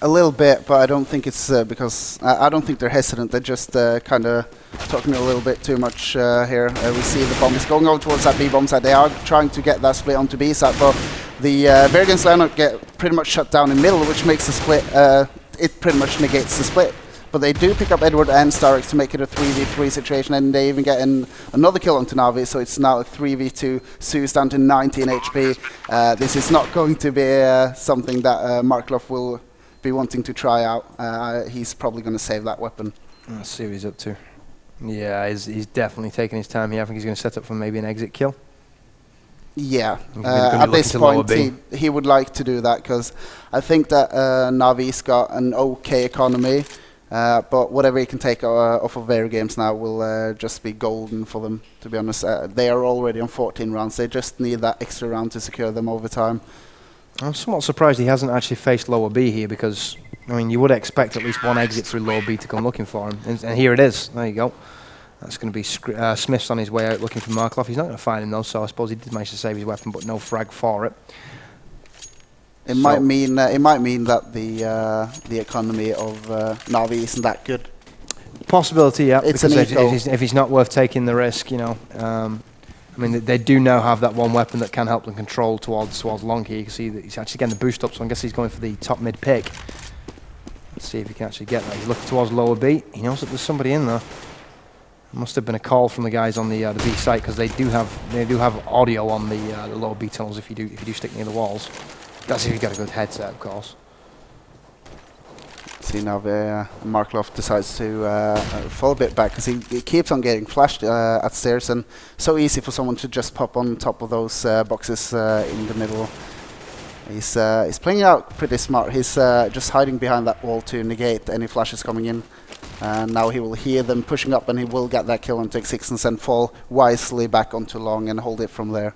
A little bit, but I don't think it's because I don't think they're hesitant. They're just kind of talking a little bit too much here. We see the bombs going over towards that B bomb side. They are trying to get that split onto B side, but the Vergames lineup get pretty much shut down in middle, which makes the split. It pretty much negates the split. But they do pick up Edward and Starix to make it a 3v3 situation, and they even get another kill onto Na'Vi, so it's now a 3v2. Sue's down to 19 HP. This is not going to be something that Markloff will be wanting to try out. He's probably going to save that weapon. Let's see what he's up to. Yeah, he's definitely taking his time here. I think he's going to set up for maybe an exit kill. Yeah, at this point he would like to do that because I think that Na'Vi's got an okay economy. But whatever he can take off of Vergames now will just be golden for them, to be honest. They are already on 14 rounds. They just need that extra round to secure them over time. I'm somewhat surprised he hasn't actually faced lower B here because, I mean, you would expect at least one exit through lower B to come looking for him. And here it is. There you go. That's going to be Smith's on his way out looking for Markloff. He's not going to find him though, so I suppose he did manage to save his weapon, but no frag for it. It might mean that the economy of Na'Vi isn't that good. Possibility, yeah. It's because if he's not worth taking the risk, you know. I mean, they do now have that one weapon that can help them control towards long here. You can see that he's actually getting the boost up, so I guess he's going for the top mid pick. Let's see if he can actually get that. He's looking towards lower B. He knows that there's somebody in there. Must have been a call from the guys on the B site because they do have audio on the lower B tunnels if you do stick near the walls. That's if you've got a good headset, of course. See now Markloff decides to fall a bit back because he keeps on getting flashed at stairs, and so easy for someone to just pop on top of those boxes in the middle. He's playing out pretty smart. He's just hiding behind that wall to negate any flashes coming in. And now he will hear them pushing up, and he will get that kill on take 6 and then fall wisely back onto long and hold it from there.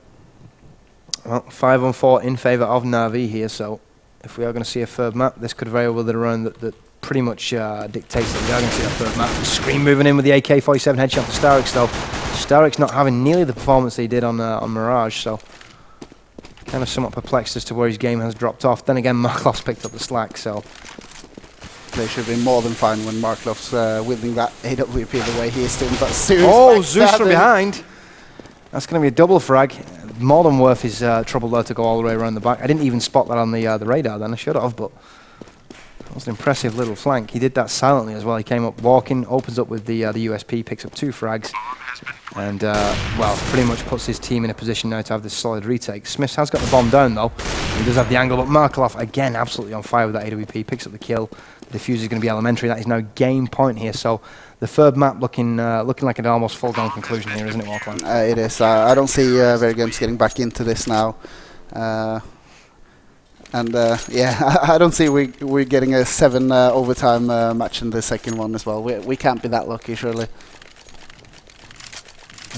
Well, 5 on 4 in favour of Na'Vi here, so if we are going to see a third map, this could very well be the run that pretty much dictates that we are going to see a third map. Scream moving in with the AK-47 headshot for Starix, though. Starix not having nearly the performance he did on Mirage, so kind of somewhat perplexed as to where his game has dropped off. Then again, Marklov's picked up the slack, so they should be more than fine when Marklov's winning that AWP the way he is doing. But Zeus, oh, Zeus from behind. That's going to be a double frag. More than worth his trouble there to go all the way around the back. I didn't even spot that on the radar then. I should have, but that was an impressive little flank. He did that silently as well. He came up walking, opens up with the USP, picks up 2 frags, and well, pretty much puts his team in a position now to have this solid retake. Smiths has got the bomb down though. He does have the angle, but Markelov again absolutely on fire with that AWP, picks up the kill. The defuse is going to be elementary. That is now game point here. So the third map looking like an almost foregone conclusion here, isn't it, Walkland? It is. I don't see Very Games getting back into this now. And yeah, I don't see we're getting a 7 overtime match in the second one as well. We can't be that lucky, surely.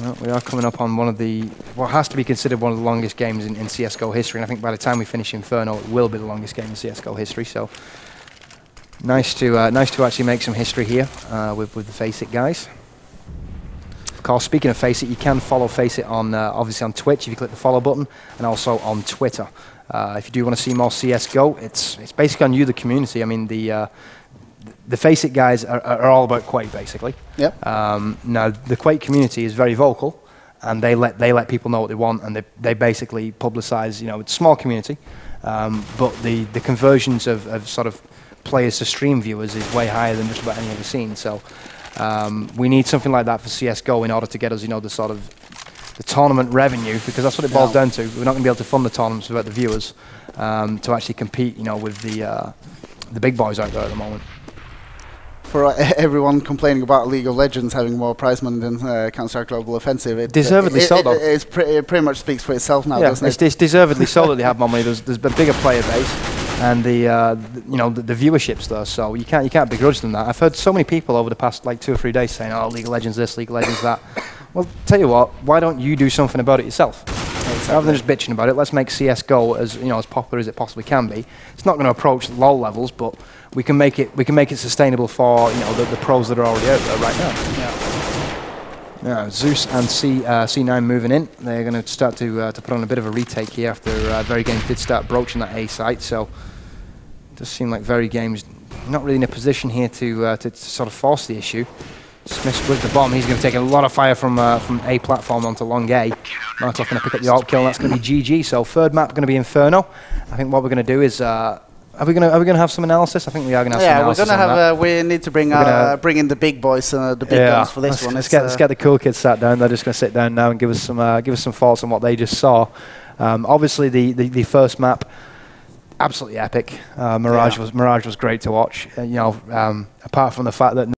Well, we are coming up on one of the, what has to be considered one of the longest games in CSGO history, and I think by the time we finish Inferno, it will be the longest game in CSGO history. So nice to actually make some history here with the Face It guys. Of course, speaking of Face It, you can follow Face It on obviously on Twitch if you click the follow button, and also on Twitter. If you do want to see more CSGO, it's basically on you, the community. I mean, the Face It guys are all about Quake, basically. Yep. Now, the Quake community is very vocal, and they let people know what they want, and they basically publicize, you know, it's a small community, but the conversions of sort of players to stream viewers is way higher than just about any other scene. So we need something like that for CSGO in order to get us, you know, the sort of the tournament revenue, because that's what it boils down to. We're not going to be able to fund the tournaments without the viewers to actually compete, you know, with the big boys out there at the moment. For everyone complaining about League of Legends having more prize money than Counter-Strike Global Offensive, it deservedly so, though. It pretty much speaks for itself now, yeah, doesn't it? It's deservedly so that they have more money. There's a bigger player base, and you know, the viewership's there, so you can't begrudge them that. I've heard so many people over the past like 2 or 3 days saying, "Oh, League of Legends this, League of Legends that." Well, tell you what, why don't you do something about it yourself? Exactly. Rather than just bitching about it, let's make CS:GO as, you know, as popular as it possibly can be. It's not going to approach LoL levels, but we can make it sustainable for, you know, the pros that are already out there right now. Yeah. Now, Zeus and C9 moving in. They're going to start to put on a bit of a retake here after Very Games did start broaching that A site. So it does seem like Very Games not really in a position here to sort of force the issue. Smith with the bomb. He's going to take a lot of fire from A platform onto long A. Markov going to pick up the alt kill, and that's going to be GG. So third map going to be Inferno. I think what we're going to do is, are we going to have some analysis? I think we are going to have some analysis. Yeah, we're going to have. We need to bring in the big boys, the big guns for this one. Let's get the cool kids sat down. They're just going to sit down now and give us some thoughts on what they just saw. Obviously, the first map, absolutely epic. Mirage was great to watch. You know, apart from the fact that